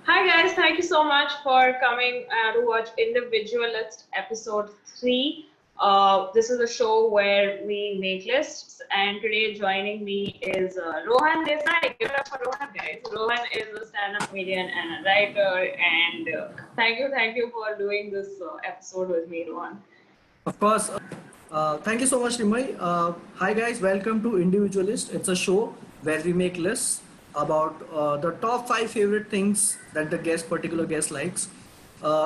Hi guys, thank you so much for coming to watch individuaLIST episode 3. This is a show where we make lists, and today joining me is Rohan Desai. Give it up for Rohan, guys. Rohan is a stand-up comedian and a writer, and thank you for doing this episode with me, Rohan. Of course. Thank you so much, Shreemayee. Hi, guys. Welcome to individuaLIST. It's a show where we make lists about the top five favorite things that the particular guest likes.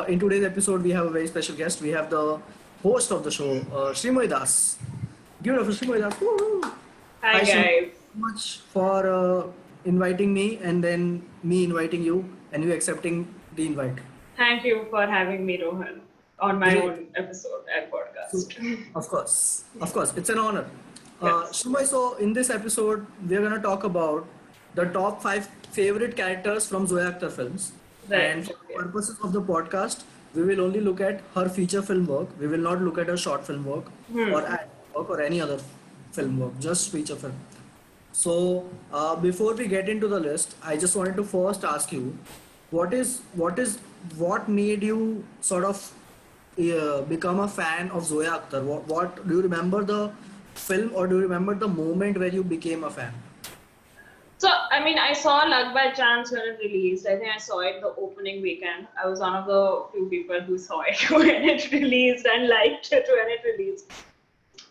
In today's episode, we have a very special guest. We have the host of the show, Shreemayee Das. Give it up for Shreemayee Das. Woo-hoo. Hi Hi, Shreemayee. guys. Thank you so much for inviting me and then me inviting you and you accepting the invite. Thank you for having me, Rohan, on my Great. own episode and So, podcast. of course, it's an honor. Yes. Shumai, so in this episode, we're going to talk about the top five favorite characters from Zoya Akhtar films. And Right. for the Yeah. purposes of the podcast, we will only look at her feature film work. We will not look at her short film work or ad work or any other film work, just feature film. So before we get into the list, I just wanted to first ask you, what made you sort of become a fan of Zoya Akhtar? What do you remember the film or do you remember the moment where you became a fan? So, I mean, I saw Luck by Chance when it released. I think I saw it the opening weekend. I was one of the few people who saw it when it released and liked it when it released.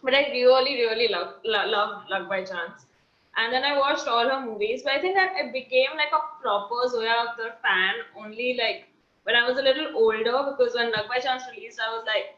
But I really love Luck by Chance. And then I watched all her movies. But I think that I became like a proper Zoya Akhtar fan only like when I was a little older, because when Luck by Chance released, I was like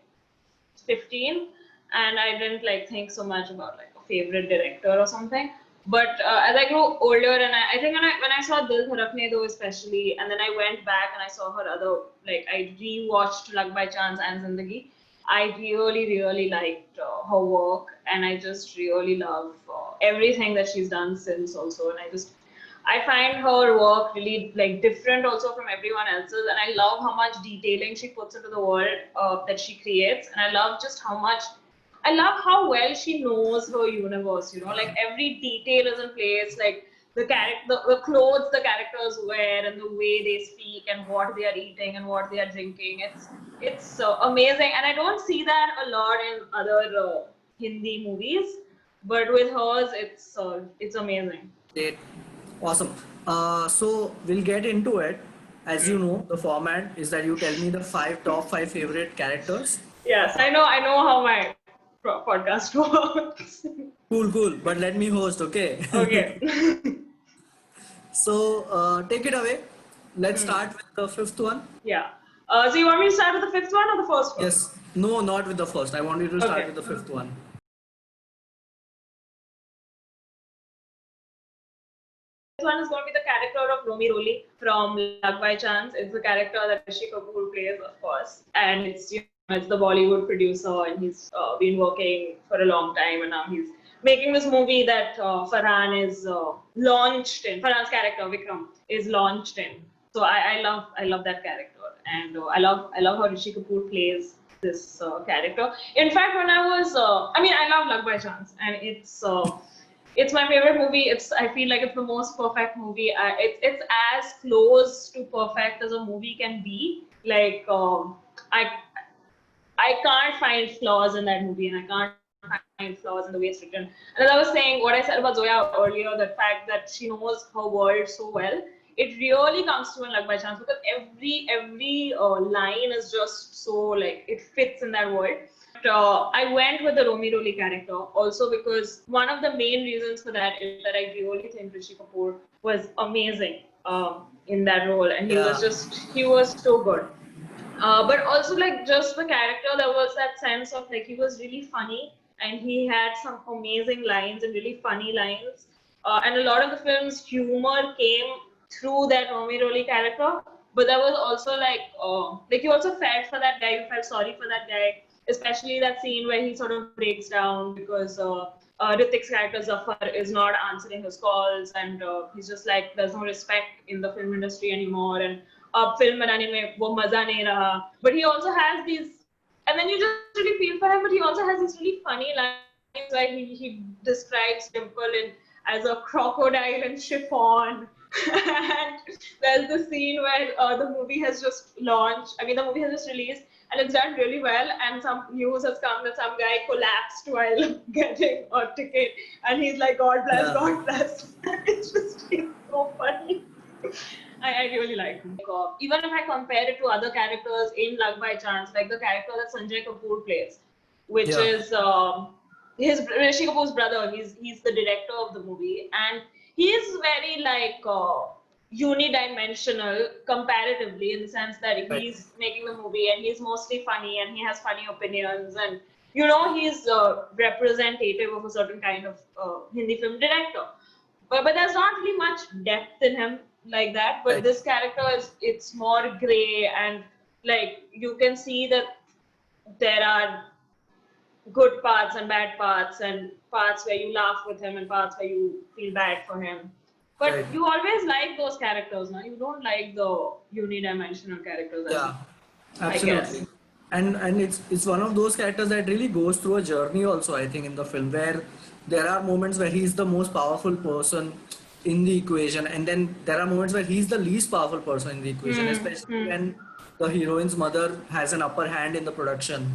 15, and I didn't like think so much about like a favorite director or something. But as I grew older, and I think when I saw Dil Dharakne Do especially, and then I went back and I saw her other, like I rewatched Luck by Chance and Zindagi. I really liked her work, and I just really love everything that she's done since also. And I find her work really like different also from everyone else's, and I love how much detailing she puts into the world that she creates, and I love how well she knows her universe. You know, like every detail is in place, like the clothes the characters wear, and the way they speak, and what they are eating, and what they are drinking. It's amazing, and I don't see that a lot in other Hindi movies, but with hers, it's amazing. Great. Awesome. So we'll get into it. As you know, the format is that you tell me the top five favorite characters. Yes, I know how my podcast works. Cool. But let me host, okay? Okay. So take it away. Let's start with the fifth one. Yeah. So you want me to start with the fifth one or the first one? Yes. No, not with the first. I want you to start Okay. with the fifth one. This one is going to be the character of Romy Roli from Luck by Chance. It's the character that Rishi Kapoor plays, of course, and it's the Bollywood producer, and he's been working for a long time, and now he's making this movie that Farhan is launched in. Farhan's character Vikram is launched in. So I love that character, and I love how Rishi Kapoor plays this character. In fact, when I was I love Luck by Chance, and it's my favorite movie. I feel like it's the most perfect movie. It's as close to perfect as a movie can be. Like I I can't find flaws in that movie, and I can't find flaws in the way it's written. And as I was saying, what I said about Zoya earlier, the fact that she knows her world so well, it really comes through in Luck by Chance, because every line is just so like it fits in that world. I went with the Romy Roli character also because one of the main reasons for that is that I really think Rishi Kapoor was amazing in that role, and Yeah. he was so good. But also like just the character, there was that sense of like he was really funny, and he had some amazing lines and really funny lines. And a lot of the film's humor came through that Romy Roli character. But there was also like you also felt for that guy, you felt sorry for that guy, especially that scene where he sort of breaks down because Ritik's character Zafar is not answering his calls, and he's just like there's no respect in the film industry anymore, and अब film बनाने में वो मजा नहीं रहा. But he also has these, and then you just really feel for him. But he also has these really funny lines where he describes Dimple as a crocodile in chiffon, And there's the scene where the movie has just launched. I mean, the movie has just released, and it's done really well. And some news has come that some guy collapsed while getting a ticket, and he's like, "God bless, Yeah. God bless." It's so funny. I really like him. Even if I compare it to other characters in Luck by Chance, like the character that Sanjay Kapoor plays, which Yeah. is his Rishi Kapoor's brother. He's the director of the movie, and he is very like unidimensional comparatively, in the sense that Right. he's making the movie and he's mostly funny and he has funny opinions, and he's representative of a certain kind of Hindi film director. But there's not really much depth in him like that. But Right. this character it's more gray, and like you can see that there are good parts and bad parts, and parts where you laugh with him and parts where you feel bad for him. Right. But you always like those characters, no? You don't like the unidimensional characters, Yeah. I guess. Absolutely. And it's one of those characters that really goes through a journey also, I think, in the film, where there are moments where he's the most powerful person in the equation, and then there are moments where he's the least powerful person in the equation, Hmm. especially Hmm. when the heroine's mother has an upper hand in the production,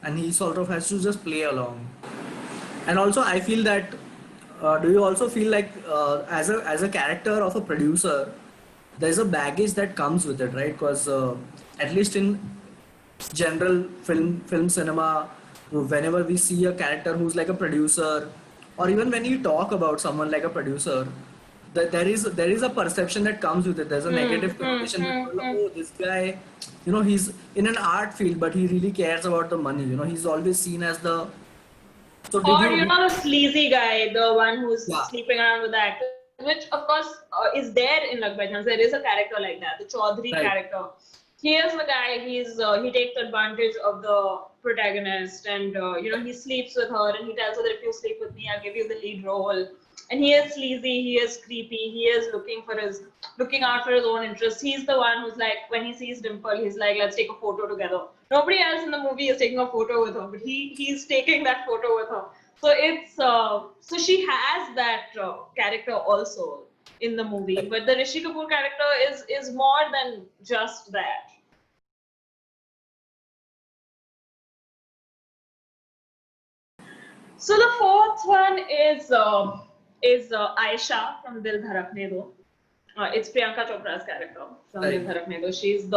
and he sort of has to just play along. And also, I feel that do you also feel like as a character of a producer, there's a baggage that comes with it, right? Because at least in general film cinema, whenever we see a character who's like a producer, or even when you talk about someone like a producer, there is a perception that comes with it. There's a Hmm. negative Hmm. connotation that, Hmm. Hmm. oh, this guy, he's in an art field, but he really cares about the money. He's always seen as the. So did Or you? the sleazy guy, the one who's Yeah. sleeping around with the actors, which of course is there in Luck by Chance. There is a character like that, the Chaudhary Right. character. He is the guy. He takes advantage of the protagonist, and he sleeps with her, and he tells her that if you sleep with me, I'll give you the lead role. And he is sleazy. He is creepy. He is looking out for his own interests. He's the one who's like, when he sees Dimple, he's like, let's take a photo together. Nobody else in the movie is taking a photo with her, but he's taking that photo with her. So so she has that character also in the movie, but the Rishi Kapoor character is more than just that. So the fourth one is Ayesha from Dil Dharakne Do. It's Priyanka Chopra's character from Dil Right. Dharakne Do. She's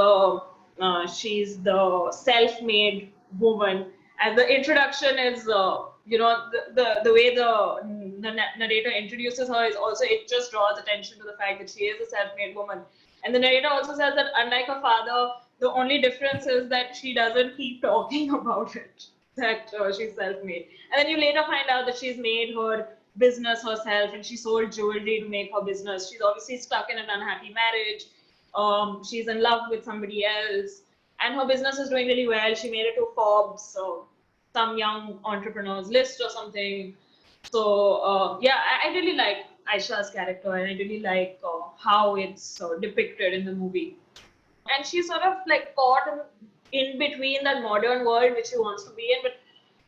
the self-made woman, and the introduction is the way the narrator introduces her is also, it just draws attention to the fact that she is a self-made woman, and the narrator also says that unlike her father, the only difference is that she doesn't keep talking about it, that she's self-made. And then you later find out that she's made her business herself, and she sold jewelry to make her business. She's obviously stuck in an unhappy marriage. She's in love with somebody else, and her business is doing really well. She made it to Forbes, so some young entrepreneurs list or something. So yeah, I really like Aisha's character, and I really like how it's depicted in the movie. And she's sort of like caught in between that modern world which she wants to be in, but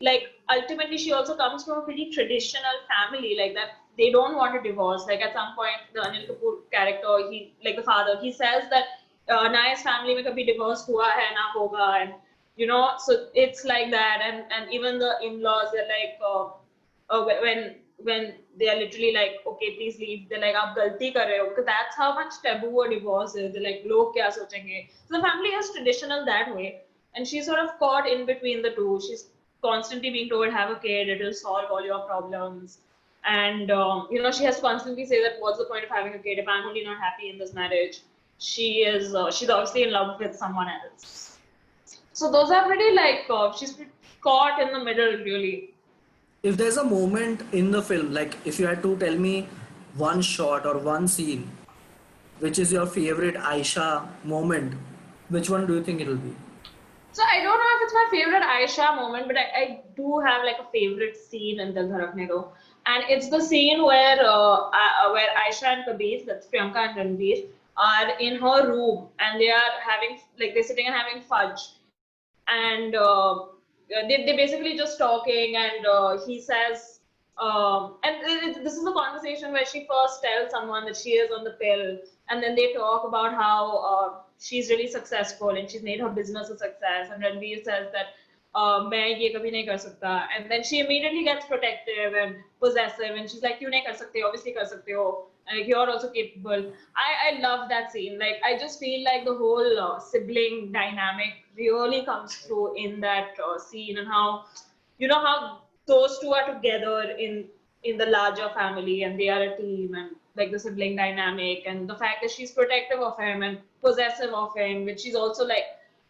like ultimately she also comes from a pretty traditional family, like that they don't want a divorce. Like at some point, the Anil Kapoor character, he, like the father, he says that Naya's family mein kabhi divorce hua hai na hoga, and so it's like that. And even the in-laws, they're like when they are literally like, okay, please leave, they're like, aap galti kar rahe ho, because that's how much taboo a divorce is. They're like, log kya sochenge. So the family is traditional that way, and she's sort of caught in between the two. She's constantly being told, have a kid, it will solve all your problems. And she has to constantly say that, what's the point of having a kid if I'm only not happy in this marriage? She's obviously in love with someone else. So those are pretty like she's caught in the middle, really. If there's a moment in the film, like if you had to tell me one shot or one scene, which is your favorite Aisha moment, which one do you think it'll be? So I don't know if it's my favorite Aisha moment, but I do have like a favorite scene in Dil Dharakne Do, and it's the scene where Aisha and Kabir, that's Priyanka and Ranveer, are in her room, and they are having, like, they're sitting and having fudge, and they're basically just talking, and he says this is the conversation where she first tells someone that she is on the pill, and then they talk about how she's really successful and she's made her business a success. And Ranveer says that मैं ये कभी नहीं कर सकता, and then she immediately gets protective and possessive, and she's like, क्यों नहीं कर सकते? Obviously कर सकते हो. And like, you're also capable. I love that scene. Like I just feel like the whole sibling dynamic really comes through in that scene, and how how those two are together in the larger family, and they are a team, and like the sibling dynamic, and the fact that she's protective of him and possessive of him, which she's also like,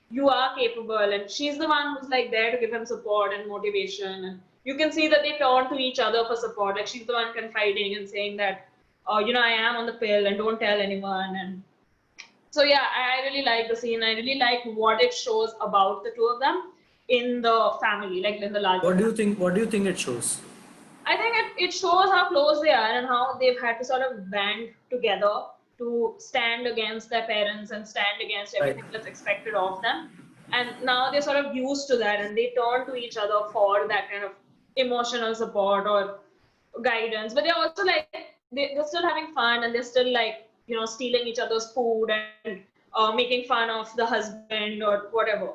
you are capable, and she's the one who's like there to give him support and motivation. And you can see that they turn to each other for support. Like she's the one confiding and saying that, I am on the pill and don't tell anyone. And so yeah, I really like the scene. I really like what it shows about the two of them in the family, like in the larger What do you family. think? What do you think it shows? I think it shows how close they are and how they've had to sort of band together to stand against their parents and stand against Right. everything that's expected of them. And now they're sort of used to that, and they turn to each other for that kind of emotional support or guidance. But they're also like, they're still having fun, and they're still like, stealing each other's food and making fun of the husband or whatever.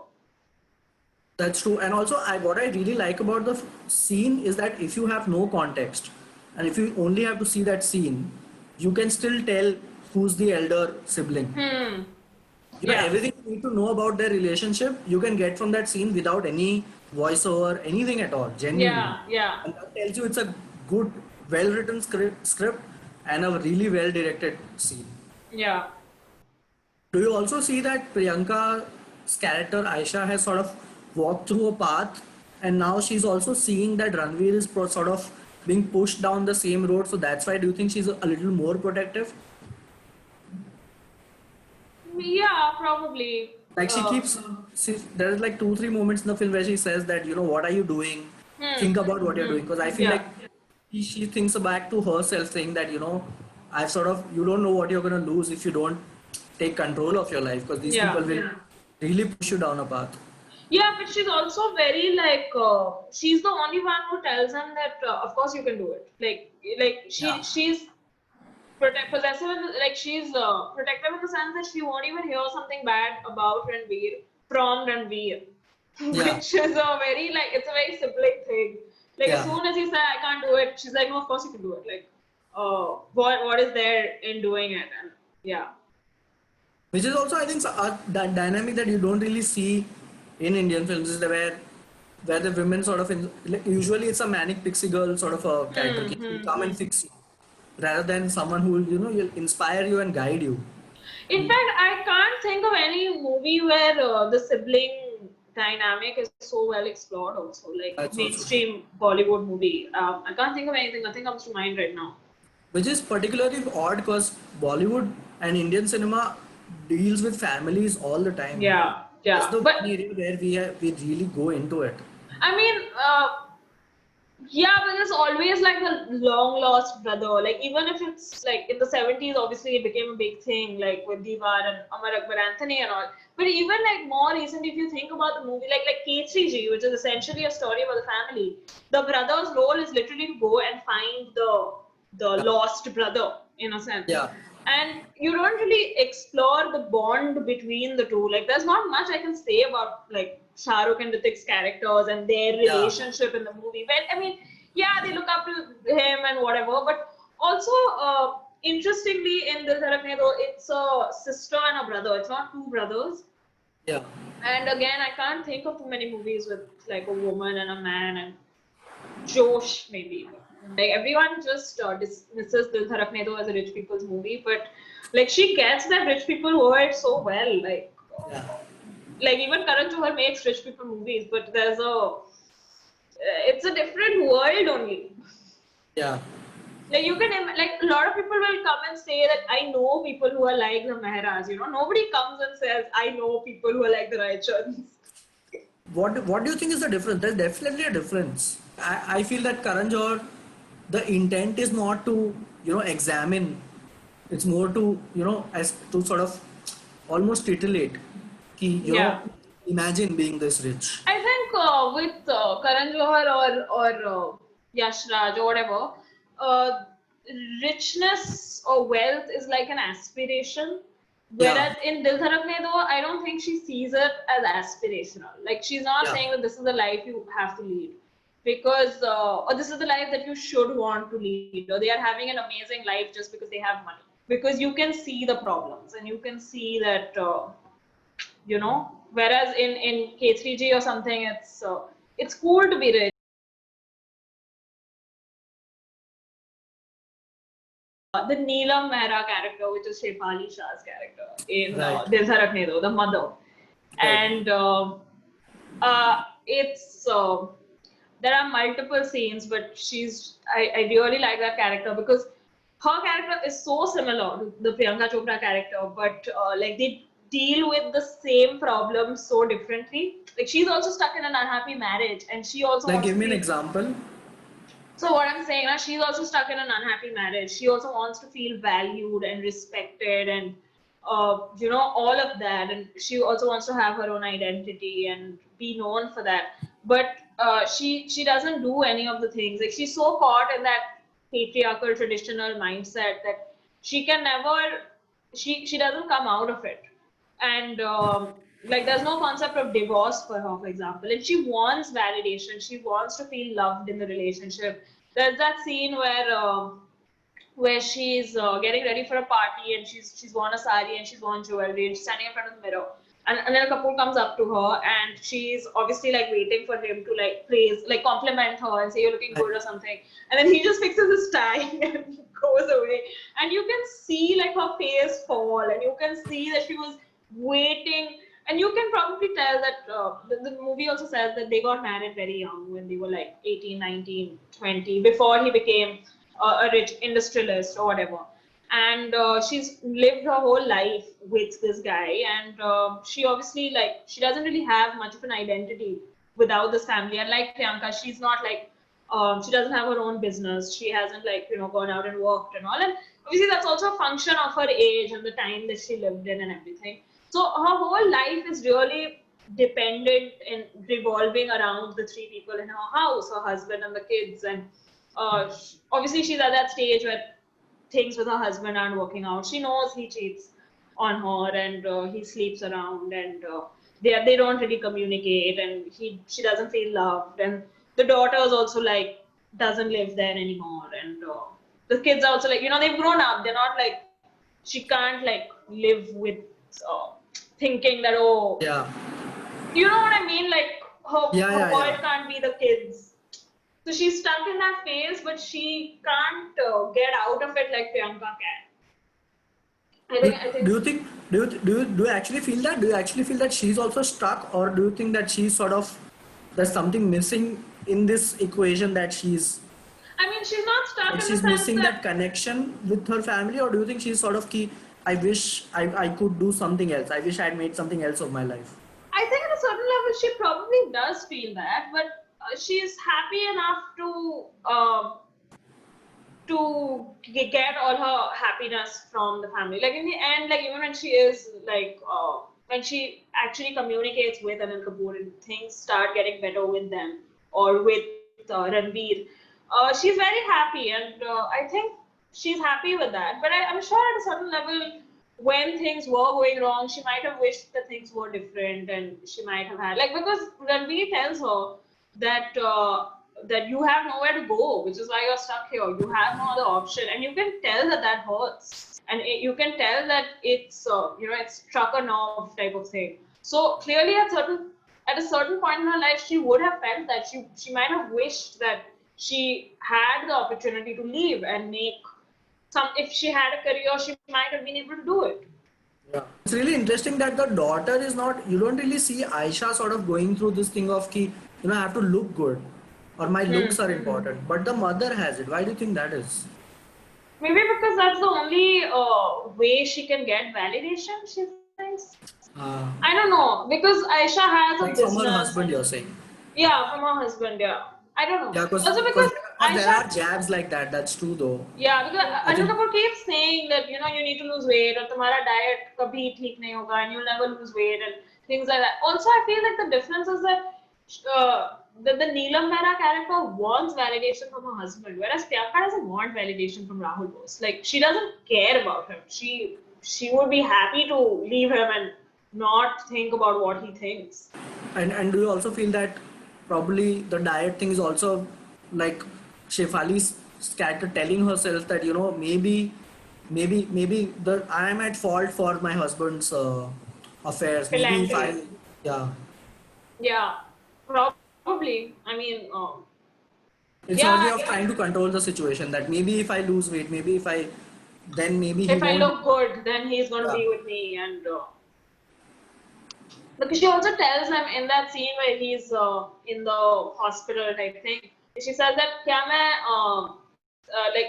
That's true. And also, what I really like about the scene is that if you have no context, and if you only have to see that scene, you can still tell who's the elder sibling. Yeah. Everything you need to know about their relationship, you can get from that scene without any voiceover, anything at all, genuinely. Yeah. And that tells you it's a good, well-written script and a really well-directed scene. Yeah. Do you also see that Priyanka's character Ayesha has sort of walked through a path, and now she's also seeing that Ranveer is sort of being pushed down the same road, so that's why do you think she's a little more protective? Yeah, probably. Like there's like 2-3 moments in the film where she says that, what are you doing? Think about what you're doing. Because I feel Yeah. like she thinks back to herself saying that, you don't know what you're going to lose if you don't take control of your life, because these people will really push you down a path. Yeah, but she's also very like, she's the only one who tells him that, of course you can do it. She's possessive, like she's protective in the sense that she won't even hear something bad about Ranveer from Ranveer, Yeah. which is a very like, it's a very sibling thing. Like as soon as he said I can't do it, she's like, no, of course you can do it. Like, what is there in doing it? And yeah. Which is also, I think, that dynamic that you don't really see in Indian films, is where the women sort of, like, usually it's a manic pixie girl sort of a character, will come and fix you, rather than someone who will inspire you and guide you. In fact, I can't think of any movie where the sibling dynamic is so well explored also, like That's mainstream Bollywood movie. I can't think of anything, nothing comes to mind right now. Which is particularly odd because Bollywood and Indian cinema deals with families all the time. Yeah. That's the But one area where we really go into it. I mean, yeah, but there's always like the long lost brother. Like even if it's like in the 70s, obviously it became a big thing, like with Diwar and Amar Akbar Anthony and all. But even like more recent, if you think about the movie, like K3G, which is essentially a story about the family, the brother's role is literally to go and find the lost brother, in a sense. Yeah. And you don't really explore the bond between the two. Like there's not much I can say about like Shah Rukh and Ritik's characters and their relationship in the movie. Well, I mean, yeah, they look up to him and whatever, but also interestingly in Dil Dhadakne Do, it's a sister and a brother. It's not two brothers. Yeah. And again, I can't think of too many movies with like a woman and a man and Josh maybe. Like everyone just dismisses Dil Dhadakne Do as a rich people's movie, but like she gets that rich people word so well. Like even Karan Johar makes rich people movies, but there's it's a different world only. Yeah. Like you can like a lot of people will come and say that I know people who are like the Mehras. Nobody comes and says I know people who are like the Raichans. What do you think is the difference? There's definitely a difference. I feel that Karan Johar, the intent is not to examine. It's more to as to sort of almost titillate. Imagine being this rich. I think with Karan Johar or Yash Raj or whatever, uh, richness or wealth is like an aspiration. Yeah, Whereas in Dil Dharakne Do, I don't think she sees it as aspirational. Like she's not yeah. saying that this is the life you have to lead, because or this is the life that you should want to lead, or they are having an amazing life just because they have money. Because you can see the problems and you can see that whereas in K3G or something, it's cool to be rich. The Neelam Mehra character, which is Shefali Shah's character in Right, Dil Dharakne Do, the mother. right. And it's there are multiple scenes, but I really like that character because her character is so similar to the Priyanka Chopra character, but like they deal with the same problems so differently. Like she's also stuck in an unhappy marriage, and she also Like, wants give to me an feel. example. So what I'm saying, she's also stuck in an unhappy marriage. She also wants to feel valued and respected, and all of that. And she also wants to have her own identity and be known for that. But she doesn't do any of the things. Like she's so caught in that patriarchal traditional mindset that she can never. She doesn't come out of it. And like there's no concept of divorce for her, for example, and she wants validation, she wants to feel loved in the relationship. There's that scene where she's getting ready for a party, and she's worn a sari and she's worn jewelry, and she's standing in front of the mirror, and Anil Kapoor comes up to her, and she's obviously like waiting for him to like praise, like compliment her and say you're looking Right. good or something, and then he just fixes his tie and goes away, and you can see like her face fall, and you can see that she was waiting, and you can probably tell that the movie also says that they got married very young when they were like 18, 19, 20, before he became a rich industrialist or whatever. And she's lived her whole life with this guy, and she obviously like she doesn't really have much of an identity without this family. Unlike Priyanka, she's not like she doesn't have her own business. She hasn't like gone out and worked and all. And obviously that's also a function of her age and the time that she lived in and everything. So her whole life is really dependent and revolving around the three people in her house, her husband and the kids. And obviously she's at that stage where things with her husband aren't working out. She knows he cheats on her, and he sleeps around, and they don't really communicate, and she doesn't feel loved, and the daughter is also like doesn't live there anymore, and the kids are also like they've grown up. They're not like she can't like live with uh, thinking that, oh, Yeah, you know what I mean? Like yeah, her yeah, yeah. world can't be the kids. So she's stuck in that phase, but she can't get out of it like Priyanka can. I think. Do you think do you actually feel that? Do you actually feel that she's also stuck, or do you think that she's sort of there's something missing in this equation that I mean, she's not stuck in the she's sense missing that that connection with her family, or do you think she's sort of key? I wish I could do something else. I wish I had made something else of my life. I think at a certain level she probably does feel that, but she's happy enough to get all her happiness from the family. Like in the end, like even when she is like when she actually communicates with Anil Kapoor and things start getting better with them or with Ranveer, she's very happy, and I think she's happy with that. But I'm sure at a certain level, when things were going wrong, she might have wished that things were different, and she might have had like because Ranveer tells her that that you have nowhere to go, which is why you're stuck here. You have no other option, and you can tell that that hurts, and you can tell that it's struck a nerve type of thing. So clearly, at a certain point in her life, she would have felt that she might have wished that she had the opportunity to leave and make some. If she had a career, she might have been able to do it. Yeah. It's really interesting that the daughter is not, you don't really see Aisha sort of going through this thing of ki, I have to look good or my looks are important. But the mother has it. Why do you think that is? Maybe because that's the only way she can get validation, she thinks. Uh, I don't know, because Aisha has a like from her business and husband, you're saying. yeah, from her husband, yeah. I don't know. Yeah, Also because because there Aisha, are jabs like that. That's true though. yeah, because I Anil think, Kapoor keeps saying that you need to lose weight or तुम्हारा diet कभी ठीक नहीं होगा and you'll never lose weight and things like that. Also, I feel like the difference is that the Neelam Mehra character wants validation from her husband, whereas Priyanka doesn't want validation from Rahul Bose. Like she doesn't care about him. She would be happy to leave him and not think about what he thinks. And do you also feel that probably the diet thing is also like Shefali's scattered telling herself that maybe the I am at fault for my husband's affairs. Maybe if I, Philandering. yeah, Yeah, probably. I mean, it's her yeah, way of trying to control the situation. That maybe if I lose weight, maybe if I, then maybe he if I won't. look good, then he's going to Yeah, be with me. And because she also tells him in that scene where he's in the hospital type thing, she says that, "Kya main,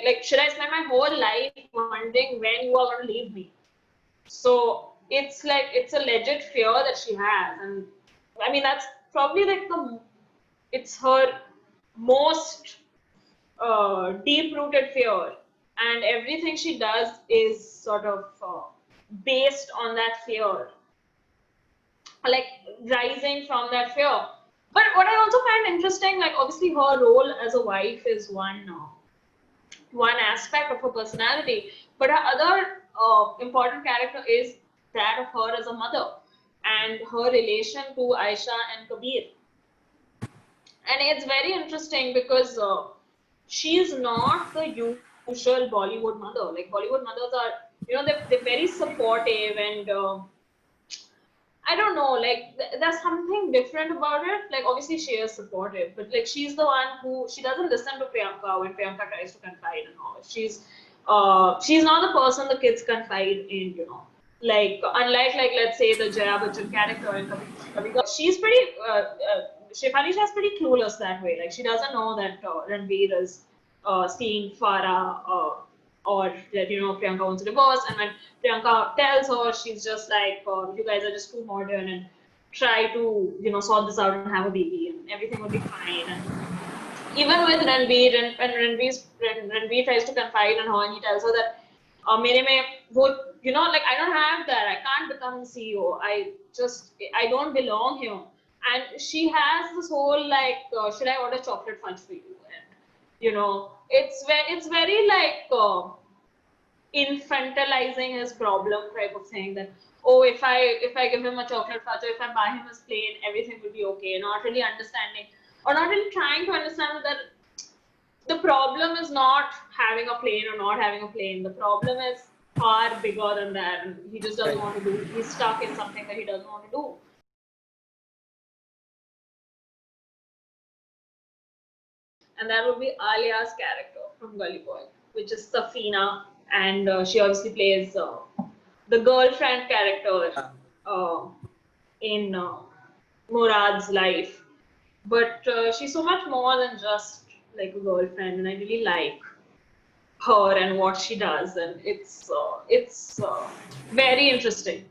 like, should I spend my whole life wondering when you are going to leave me?" So it's like it's a legit fear that she has, and I mean that's probably like it's her most deep-rooted fear, and everything she does is sort of based on that fear, like rising from that fear. But what I also find interesting, like obviously her role as a wife is one aspect of her personality, but her other important character is that of her as a mother and her relation to Aisha and Kabir. And it's very interesting because she's not the usual Bollywood mother. Like Bollywood mothers are, they're very supportive and I don't know, like there's something different about it. Like obviously she is supportive, but like she's the one who she doesn't listen to Priyanka when Priyanka tries to confide and all. She's not the person the kids confide in, Like unlike like let's say the Jaya Bachchan character in Kabhi she's pretty Shefali is pretty clueless that way. Like she doesn't know that Ranveer is seeing Farah or that Priyanka wants a divorce, and when Priyanka tells her, she's just like, you guys are just too modern and try to sort this out and have a baby and everything will be fine. And even with Ranveer, and when Ranveer tries to confide in her and he tells her that मेरे में वो like I don't have that, I can't become the CEO, I don't belong here, and she has this whole like should I order chocolate fudge for you, and it's very like infantilizing his problem type of thing, that oh if I give him a chocolate fudge or if I buy him his plane everything will be okay, not really understanding or not really trying to understand that the problem is not having a plane or not having a plane. The problem is far bigger than that. And he just doesn't right. want to do. He's stuck in something that he doesn't want to do. And that would be Alia's character from Gully Boy, which is Safeena, and she obviously plays the girlfriend character uh, in Murad's life. But she's so much more than just like a girlfriend, and I really like her and what she does, and it's very interesting.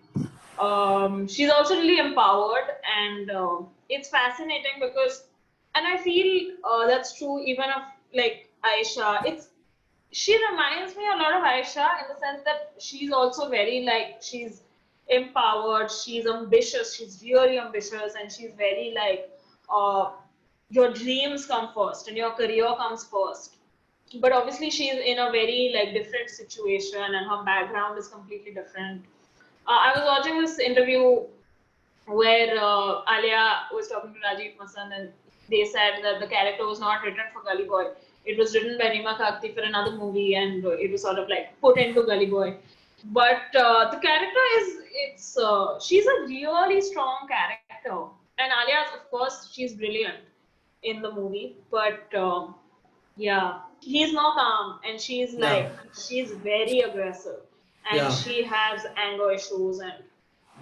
She's also really empowered, and it's fascinating because, and I feel that's true even of like Aisha. She reminds me a lot of Aisha in the sense that she's also very like she's empowered, she's ambitious, she's really ambitious, and she's very like uh, your dreams come first and your career comes first, but obviously she's in a very like different situation and her background is completely different. I was watching this interview where Alia was talking to Rajiv Masand, and they said that the character was not written for Gully Boy. It was written by Rima Kakti for another movie, and it was sort of like put into Gully Boy. But the character she's a really strong character, and Alia, of course, she's brilliant in the movie, but yeah, he's more calm, and Yeah, she's very aggressive, and yeah, she has anger issues and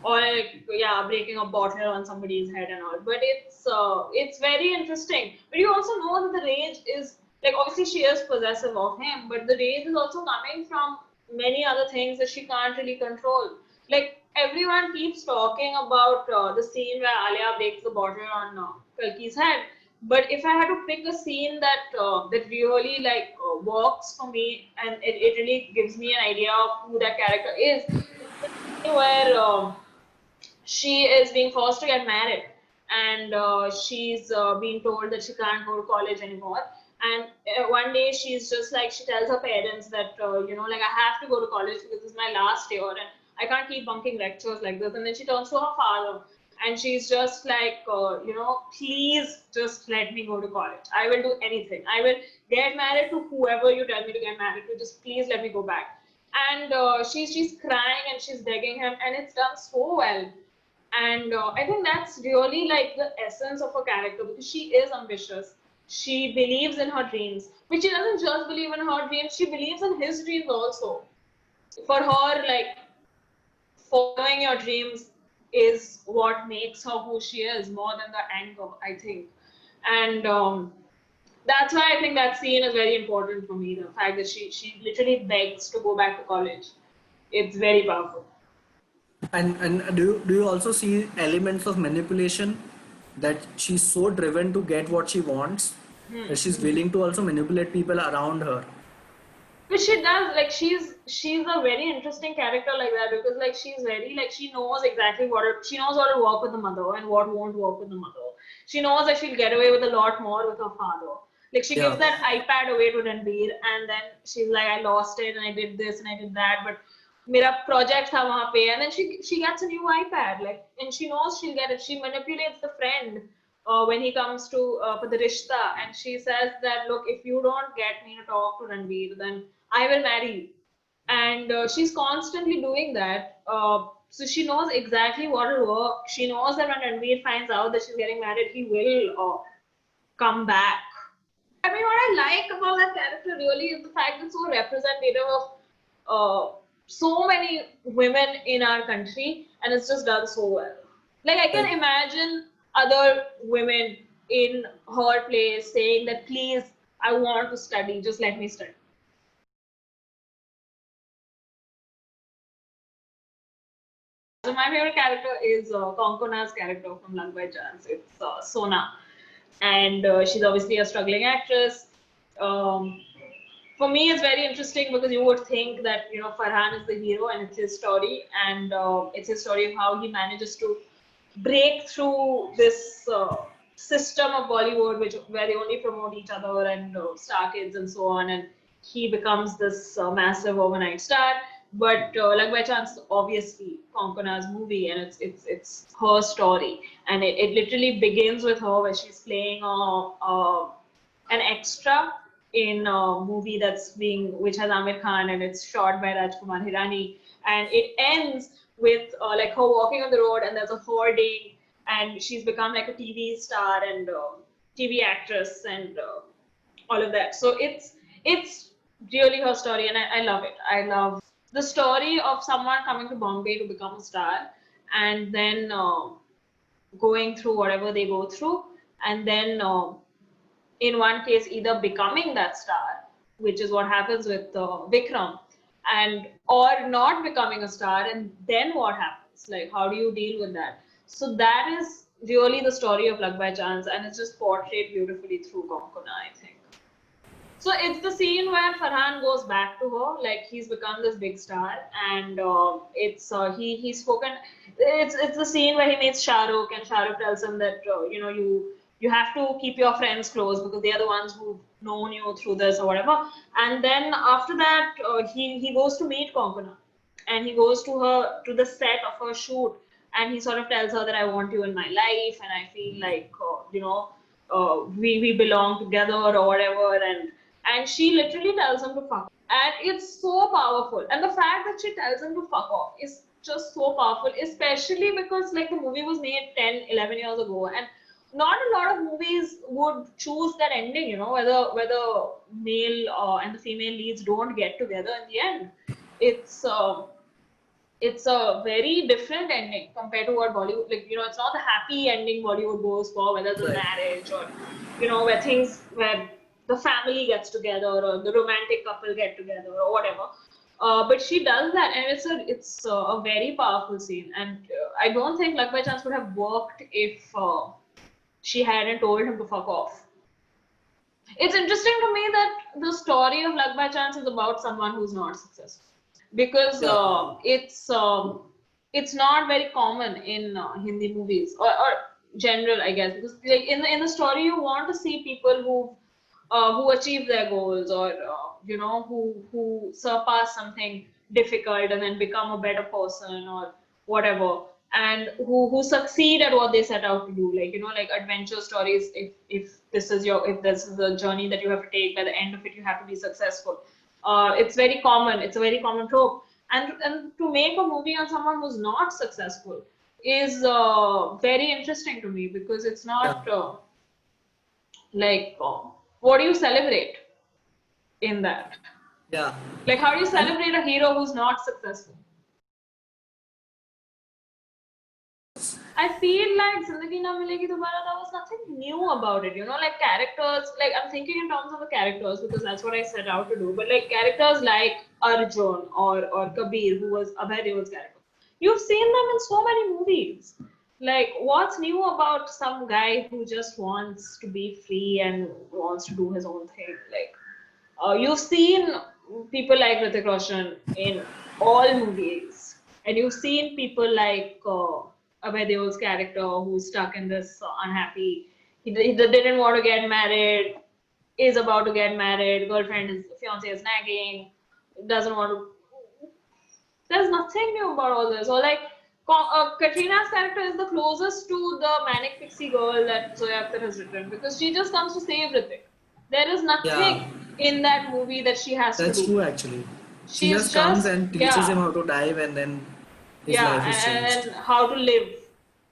or like, yeah, breaking a bottle on somebody's head and all. But it's very interesting. But you also know that the rage is like obviously she is possessive of him, but the rage is also coming from many other things that she can't really control. Like everyone keeps talking about the scene where Alia breaks the bottle on Kalki's head. But if I had to pick a scene that really like works for me and it really gives me an idea of who that character is, it's the scene where she is being forced to get married, and she's being told that she can't go to college anymore. And one day she's just like, she tells her parents that, like, I have to go to college because this is my last year and I can't keep bunking lectures like this. And then she turns to her father and she's just like, please just let me go to college. I will do anything. I will get married to whoever you tell me to get married to. Just please let me go back. And she's crying and she's begging him, and it's done so well. And I think that's really like the essence of her character, because she is ambitious. She believes in her dreams, but she doesn't just believe in her dreams, she believes in his dreams also. For her, like, following your dreams is what makes her who she is, more than the anger, I think. And that's why I think that scene is very important for me. The fact that she literally begs to go back to college. It's very powerful. And do you also see elements of manipulation, that she's so driven to get what she wants that she's willing to also manipulate people around her? But she does, like, she's a very interesting character like that, because like she's very, like, she knows exactly she knows what will work with the mother and what won't work with the mother. She knows that she'll get away with a lot more with her father. Like, she gives Yeah. that iPad away to Ranveer, and then she's like, I lost it and I did this and I did that, but मेरा project था वहाँ पे, and then she gets a new iPad, like, and she knows she'll get it. She manipulates the friend when he comes to for the rishta, and she says that, look, if you don't get me to talk to Ranveer, then I will marry you. And she's constantly doing that. So she knows exactly what will work. She knows that when Ranveer finds out that she's getting married, he will come back. I mean, what I like about that character really is the fact that it's so representative of so many women in our country, and it's just done so well. Like, I can Right. imagine other women in her place saying that, please, I want to study, just let me study. So my favorite character is Konkona's character from Lung by Chance. It's Sona, and she's obviously a struggling actress. Um, for me, it's very interesting because you would think that, Farhan is the hero and it's his story, and it's his story of how he manages to break through this system of Bollywood, where they only promote each other and star kids and so on, and he becomes this massive overnight star. But like by chance, obviously, Konkona's movie, and it's her story, and it literally begins with her where she's playing an extra in a movie which has Amir Khan, and it's shot by Rajkumar Hirani, and it ends with like her walking on the road and there's a hoarding, and she's become like a TV star and TV actress and all of that. So it's really her story, and I love it. I love the story of someone coming to Bombay to become a star, and then going through whatever they go through, and then in one case either becoming that star, which is what happens with Vikram, and or not becoming a star, and then what happens? Like, how do you deal with that? So that is really the story of Luck by Chance, and it's just portrayed beautifully through Konkona, I think. So it's the scene where Farhan goes back to her, like he's become this big star, and it's he's spoken. It's the scene where he meets Shah Rukh, and Shah Rukh tells him that you have to keep your friends close because they are the ones who've known you through this or whatever. And then after that, he goes to meet Konkona, and he goes to the set of her shoot, and he sort of tells her that I want you in my life, and I feel like we belong together or whatever, and she literally tells him to fuck off. And it's so powerful. And the fact that she tells him to fuck off is just so powerful, especially because like the movie was made 10, 11 years ago, and not a lot of movies would choose that ending, where the male and the female leads don't get together in the end. It's it's a very different ending compared to what Bollywood, like, it's not the happy ending Bollywood goes for, whether it's a Right. marriage or, where the family gets together or the romantic couple get together or whatever. But she does that, and it's a very powerful scene. And I don't think Luck by Chance would have worked if she hadn't told him to fuck off. It's interesting to me that the story of Luck by Chance is about someone who's not successful, because Yeah. it's not very common in Hindi movies, or general, I guess, because like in the story you want to see people who achieve their goals, or who surpass something difficult and then become a better person or whatever, and who succeed at what they set out to do, like like adventure stories. If this is the journey that you have to take, by the end of it you have to be successful. It's very common. It's a very common trope, and to make a movie on someone who's not successful is very interesting to me, because it's Yeah. not like what do you celebrate in that? Yeah. Like, how do you And celebrate a hero who's not successful? I feel like Zindagi Na Milegi Dobara, there was nothing new about it. Like characters, like I'm thinking in terms of the characters because that's what I set out to do. But like characters like Arjun or Kabir, who was Abhay Deol's character, you've seen them in so many movies. Like, what's new about some guy who just wants to be free and wants to do his own thing? Like, you've seen people like Hrithik Roshan in all movies, and you've seen people like Abhay Deol's character who's stuck in this unhappy. He didn't want to get married, is about to get married, girlfriend is fiance is nagging, doesn't want to. There's nothing new about all this. Or like Katrina's character is the closest to the manic pixie girl that Zoya Akhtar has written, because she just comes to save Hrithik. There is yeah, nothing in that movie that she has to that's do. true actually. She She's just comes just, and teaches him yeah, how to dive, and then his yeah, life is changed. and how to live,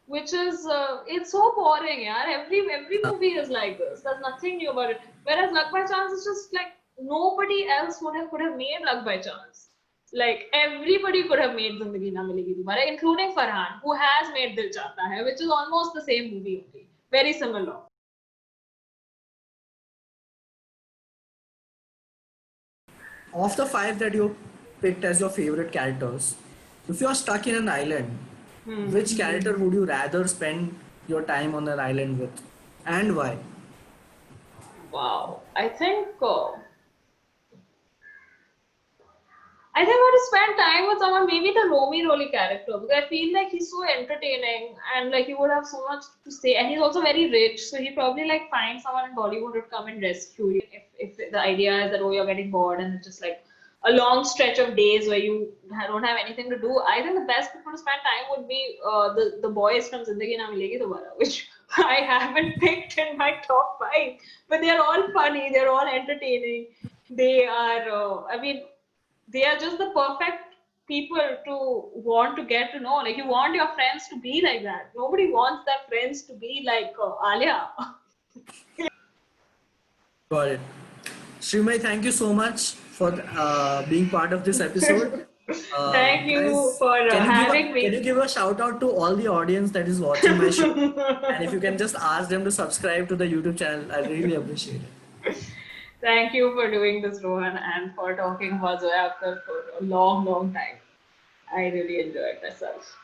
which is it's so boring, yeah. Every Yeah. movie is like this. There's nothing new about it. Whereas Luck by Chance is just like nobody else could have made Luck by Chance. Like everybody could have made Zindagi Na Milegi Dobara, including Farhan, who has made Dil Chahta Hai, which is almost the same movie only, very similar. Of the five that you picked as your favorite characters, if you are stuck in an island, Hmm. which character would you rather spend your time on an island with, and why? Wow, I think I want to spend time with someone, maybe the Romy Rolly character, because I feel like he's so entertaining and like he would have so much to say, and he's also very rich, so he probably like find someone in Bollywood who would come and rescue you if the idea is that, oh, you're getting bored and it's just like a long stretch of days where you don't have anything to do. I think the best people to spend time would be the boys from Zindagi Na Milegi Dobara, which I haven't picked in my top five, but they're all funny, they're all entertaining. They are, I mean, they are just the perfect people to want to get to know. Like, you want your friends to be like that. Nobody wants their friends to be like Alia. Got it. Srimay, thank you so much for being part of this episode. Thank you Guys, for having can you me. give a shout out to all the audience that is watching my show? And if you can just ask them to subscribe to the YouTube channel, I really appreciate it. Thank you for doing this, Rohan, and for talking about Zoya Akhtar for a long, long time. I really enjoyed myself.